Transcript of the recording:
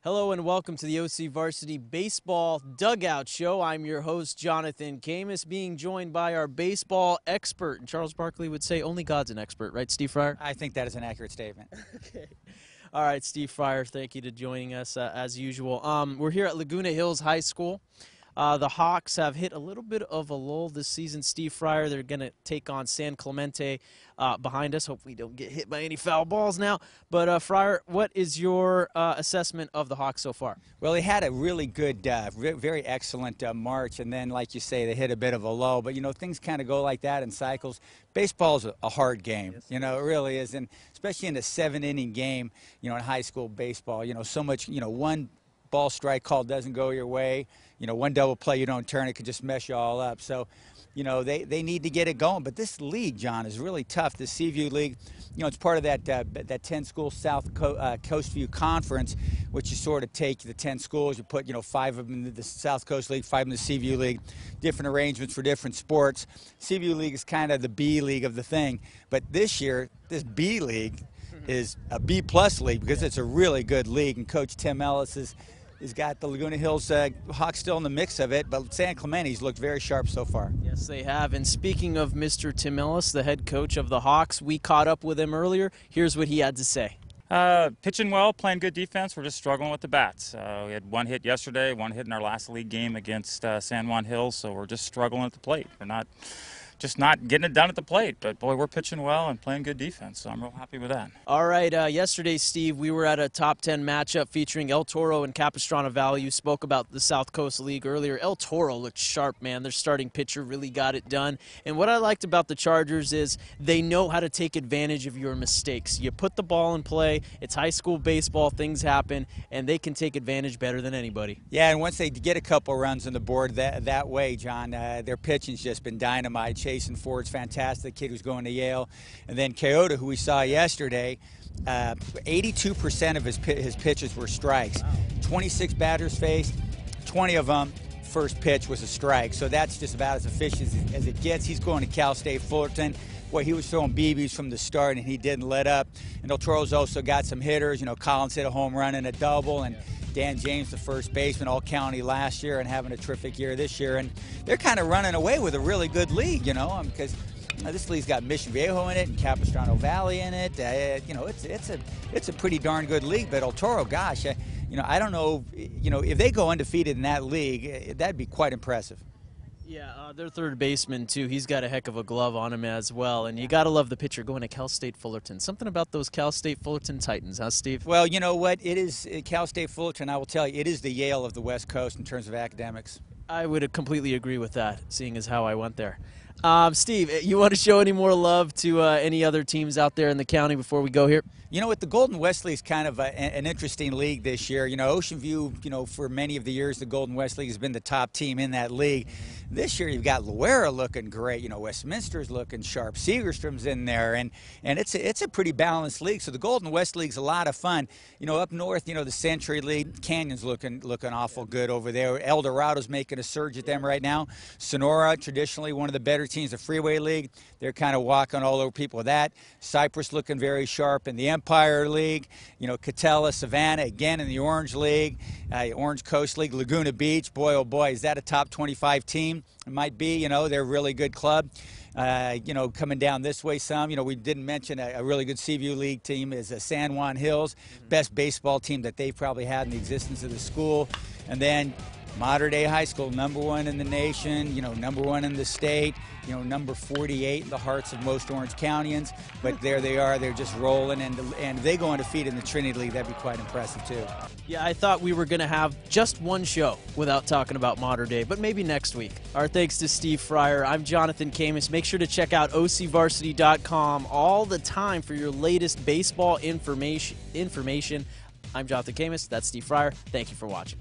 Hello and welcome to the OCVarsity Baseball Dugout Show. I'm your host, Jonathan Khamis, being joined by our baseball expert. And Charles Barkley would say only God's an expert, right, Steve Fryer? I think that is an accurate statement. Okay. All right, Steve Fryer, thank you for joining us as usual. We're here at Laguna Hills High School. The Hawks have hit a little bit of a lull this season. Steve Fryer, they're going to take on San Clemente behind us. Hopefully don't get hit by any foul balls now. But, Fryer, what is your assessment of the Hawks so far? Well, they had a really good, very excellent March, and then, like you say, they hit a bit of a lull. But, you know, things kind of go like that in cycles. Baseball's a hard game. Yes. You know, it really is. And especially in a 7-inning game, you know, in high school baseball, you know, so much, you know, one ball strike call doesn't go your way. You know, one double play you don't turn, it could just mess you all up. So, you know, they need to get it going. But this league, John, is really tough. The Seaview League, you know, it's part of that 10-school South Coast View Conference, which you sort of take the 10 schools, you put, you know, 5 of them in the South Coast League, 5 in the Seaview League, different arrangements for different sports. Seaview League is kind of the B league of the thing. But this year, this B league is a B-plus league because it's a really good league. And Coach Tim Ellis has got the Laguna Hills Hawks still in the mix of it, but San Clemente's looked very sharp so far. Yes, they have. And speaking of Mr. Tim Ellis, the head coach of the Hawks, we caught up with him earlier. Here's what he had to say. Pitching well, playing good defense. We're just struggling with the bats. We had one hit yesterday, one hit in our last league game against San Juan Hills, so we're just struggling at the plate. We're just not getting it done at the plate. But, boy, we're pitching well and playing good defense, so I'm real happy with that. All right, yesterday, Steve, we were at a top 10 matchup featuring El Toro and Capistrano Valley. You spoke about the South Coast League earlier. El Toro looked sharp, man. Their starting pitcher really got it done. And what I liked about the Chargers is they know how to take advantage of your mistakes. You put the ball in play, it's high school baseball, things happen, and they can take advantage better than anybody. Yeah, and once they get a couple runs on the board that way, John, their pitching's just been dynamite. Jason Ford's fantastic, kid who's going to Yale. And then Kyoto, who we saw yesterday, 82% of his pitches were strikes. Wow. 26 batters faced, 20 of them, first pitch was a strike. So that's just about as efficient as it gets. He's going to Cal State Fullerton. Boy, he was throwing BBs from the start, and he didn't let up. And El Toro's also got some hitters. You know, Collins hit a home run and a double, and Dan James, the first baseman, all-county last year and having a terrific year this year. And they're kind of running away with a really good league, you know, because this league's got Mission Viejo in it and Capistrano Valley in it. You know, it's a pretty darn good league. But El Toro, gosh, you know, I don't know, you know, if they go undefeated in that league, that'd be quite impressive. Yeah, their third baseman, too. He's got a heck of a glove on him as well. And you got to love the pitcher going to Cal State Fullerton. Something about those Cal State Fullerton Titans, huh, Steve? Well, you know what? It is Cal State Fullerton, I will tell you, it is the Yale of the West Coast in terms of academics. I would completely agree with that, seeing as how I went there. Steve, you want to show any more love to any other teams out there in the county before we go here? You know what, the Golden West League is kind of an interesting league this year. You know, Ocean View, you know, for many of the years, the Golden West League has been the top team in that league. This year, you've got Loera looking great. You know, Westminster's looking sharp. Segerstrom's in there, and it's a pretty balanced league. So the Golden West League's a lot of fun. You know, up north, you know, the Century League, Canyon's looking awful good over there. El Dorado's making a surge at them right now. Sonora, traditionally one of the better teams, the Freeway League, they're kind of walking all over people with that. Cypress looking very sharp in the Empire League. You know, Catella, Savannah, again in the Orange League, Orange Coast League, Laguna Beach. Boy, oh boy, is that a top 25 team? It might be. You know, they're a really good club. You know, coming down this way some. You know, we didn't mention a really good Seaview League team is San Juan Hills, best baseball team that they've probably had in the existence of the school. And then Mater Dei High School, #1 in the nation, you know, #1 in the state, you know, number 48 in the hearts of most Orange Countyans. But there they are, they're just rolling, and if they go undefeated in the Trinity League, that'd be quite impressive too. Yeah, I thought we were going to have just one show without talking about Mater Dei, but maybe next week. Our thanks to Steve Fryer. I'm Jonathan Khamis. Make sure to check out OCVarsity.com all the time for your latest baseball information. I'm Jonathan Khamis. That's Steve Fryer. Thank you for watching.